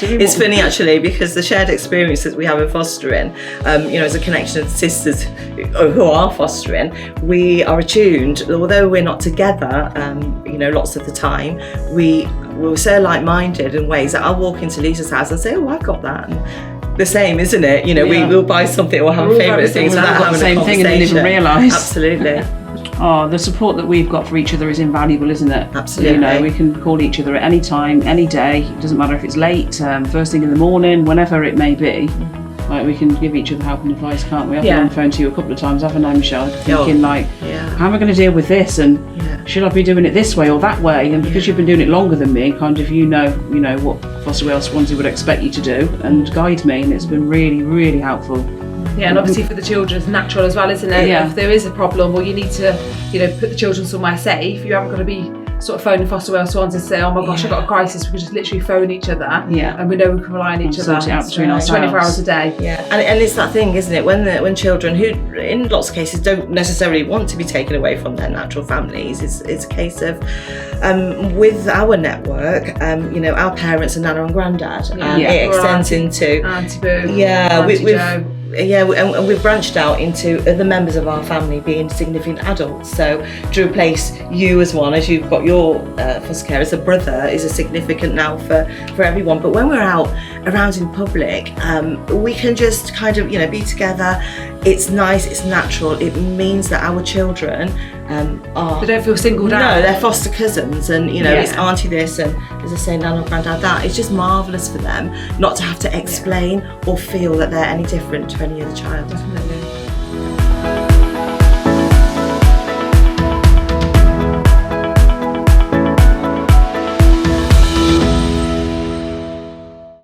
It's funny actually, because the shared experiences we have in fostering, as a connection of sisters who are fostering, we are attuned, although we're not together, lots of the time, we're so like-minded in ways that I'll walk into Lisa's house and say, oh, I've got that. And the same, isn't it? We'll buy something or have favourite things without having a conversation. The same thing and didn't even realise. Absolutely. Oh, the support that we've got for each other is invaluable, isn't it? Absolutely. We can call each other at any time, any day. It doesn't matter if it's late, first thing in the morning, whenever it may be. Like, we can give each other help and advice, can't we? I've been on the phone to you a couple of times, haven't I, Michelle? Thinking how am I going to deal with this? And should I be doing it this way or that way? And because you've been doing it longer than me, kind of, you know what Foster Wales Swansea would expect you to do and guide me, and it's been really, really helpful. Yeah, and obviously for the children it's natural as well, isn't it? Yeah. If there is a problem or you need to, put the children somewhere safe, you haven't got to be sort of phoning Foster Wales Swansea and say, oh my gosh, I've got a crisis. We can just literally phone each other, and we know we can rely on each other. Sort it out between ourselves. 24 hours a day. Yeah, and it's that thing, isn't it? When children who, in lots of cases, don't necessarily want to be taken away from their natural families, it's a case of with our network, our parents and Nana and Granddad, and it extends into Auntie Boo, and we've branched out into the members of our family being significant adults. So to replace you as one, as you've got your foster care as a brother, is a significant now for everyone. But when we're out around in public, we can just kind of be together. It's nice, it's natural. It means that our children they don't feel singled out. No, they're foster cousins, and it's auntie this, and as I say, Nana or Granddad that. It's just marvellous for them not to have to explain or feel that they're any different to any other child. Definitely.